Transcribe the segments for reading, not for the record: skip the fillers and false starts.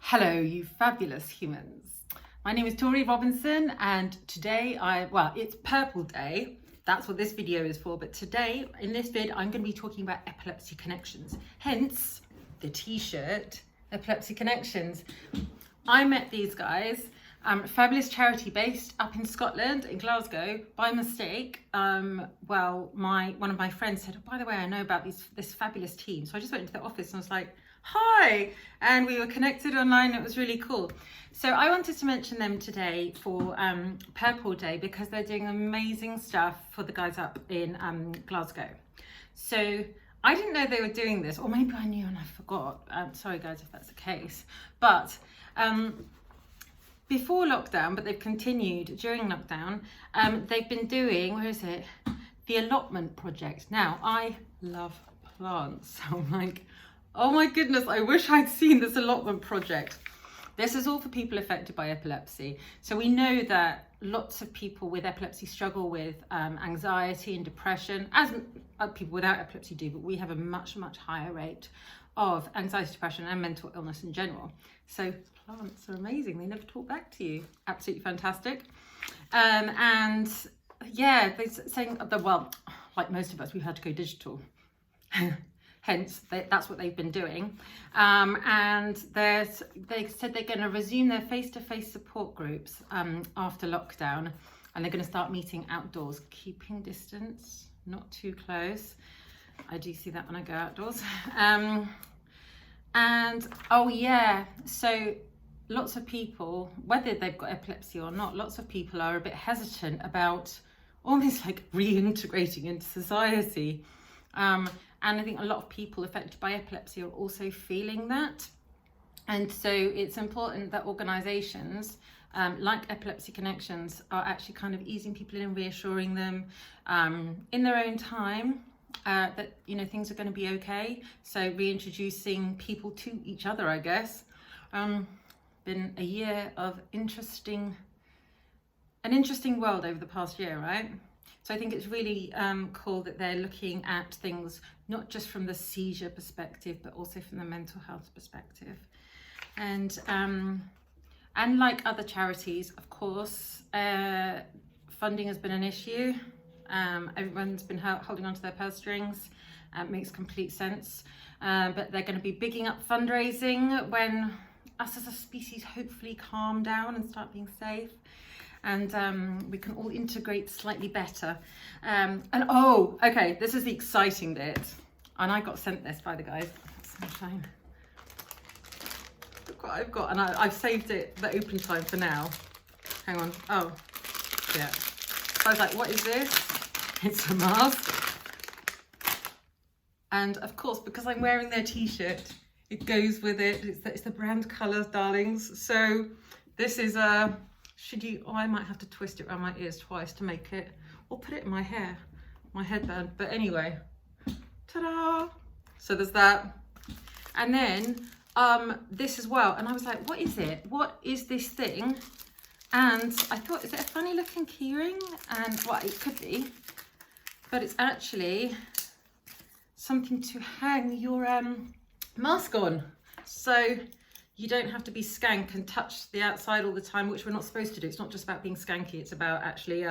Hello, you fabulous humans. My name is Tori Robinson, and today it's Purple Day. That's what this video is for. But today, in this vid, I'm going to be talking about epilepsy connections. Hence, the t-shirt, Epilepsy Connections. I met these guys, fabulous charity based up in Scotland, in Glasgow, by mistake. One of my friends said, oh, by the way, I know about this fabulous team. So I just went into the office and was like, hi, and we were connected online. It was really cool. So I wanted to mention them today for Purple Day because they're doing amazing stuff for the guys up in Glasgow. So I didn't know they were doing this, or maybe I knew and I forgot. Sorry guys if that's the case. But before lockdown, but they've continued during lockdown, they've been doing, the allotment project. Now, I love plants, so I'm like, oh my goodness, I wish I'd seen this allotment project. This is all for people affected by epilepsy. So we know that lots of people with epilepsy struggle with anxiety and depression, as people without epilepsy do, but we have a much, much higher rate of anxiety, depression, and mental illness in general. So plants are amazing. They never talk back to you. Absolutely fantastic. And yeah, they're saying that, well, like most of us, we've had to go digital. Hence, that's what they've been doing. And they said they're going to resume their face-to-face support groups after lockdown. And they're going to start meeting outdoors, keeping distance, not too close. I do see that when I go outdoors. And oh yeah, so lots of people, whether they've got epilepsy or not, lots of people are a bit hesitant about almost like reintegrating into society. And I think a lot of people affected by epilepsy are also feeling that. And so it's important that organisations like Epilepsy Connections are actually kind of easing people in and reassuring them in their own time that, you know, things are going to be okay. So reintroducing people to each other, I guess. Been a year of an interesting world over the past year, right? So I think it's really cool that they're looking at things not just from the seizure perspective, but also from the mental health perspective. And like other charities, of course, funding has been an issue. Everyone's been holding onto their purse strings. Makes complete sense. But they're going to be bigging up fundraising when us as a species hopefully calm down and start being safe. And we can all integrate slightly better. Okay, this is the exciting bit. And I got sent this by the guys. Sunshine. Look what I've got, and I've saved it the open time for now. Hang on. Oh, yeah. So I was like, what is this? It's a mask. And of course, because I'm wearing their t-shirt, it goes with it. It's the brand colours, darlings. So this is a... I might have to twist it around my ears twice to make it, or put it in my hair, my headband. But anyway, ta-da! So there's that. And then this as well. And I was like, what is it? What is this thing? And I thought, is it a funny looking keyring? And well, it could be, but it's actually something to hang your mask on. So you don't have to be skank and touch the outside all the time, which we're not supposed to do. It's not just about being skanky, it's about actually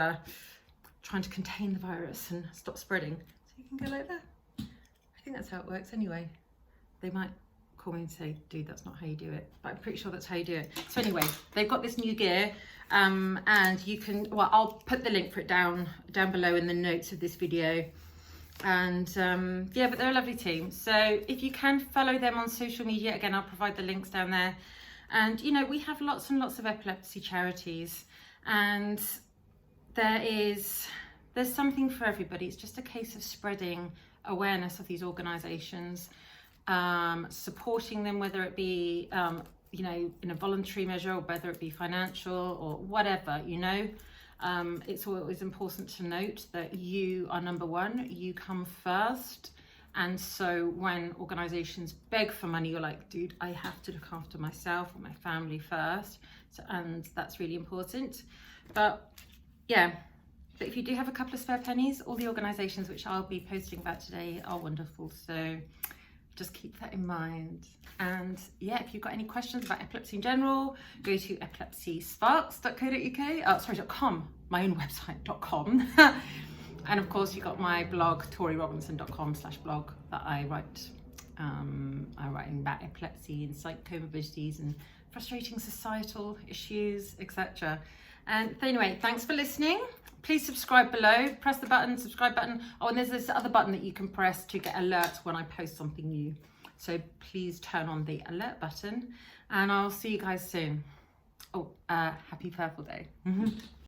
trying to contain the virus and stop spreading. So you can go like that. I think that's how it works anyway. They might call me and say, dude, that's not how you do it. But I'm pretty sure that's how you do it. So anyway, they've got this new gear and you can, well, I'll put the link for it down below in the notes of this video. And yeah, but they're a lovely team. So if you can follow them on social media, again, I'll provide the links down there. And you know, we have lots and lots of epilepsy charities, and there's something for everybody. It's just a case of spreading awareness of these organizations, supporting them, whether it be you know, in a voluntary measure, or whether it be financial or whatever, you know. It's always important to note that you are number one, you come first. And so when organizations beg for money, you're like, dude, I have to look after myself or my family first. So, and that's really important. But yeah, but if you do have a couple of spare pennies, all the organizations which I'll be posting about today are wonderful. So just keep that in mind. And yeah, if you've got any questions about epilepsy in general, go to epilepsysparks.co.uk, .com, my own website.com. And of course, you've got my blog, toryrobinson.com/blog, that I write. I'm writing about epilepsy and psych comorbidities and frustrating societal issues, etc. And anyway, thanks for listening. Please subscribe below, press the button, subscribe button. Oh, and there's this other button that you can press to get alerts when I post something new. So please turn on the alert button, and I'll see you guys soon. Oh, happy Purple Day.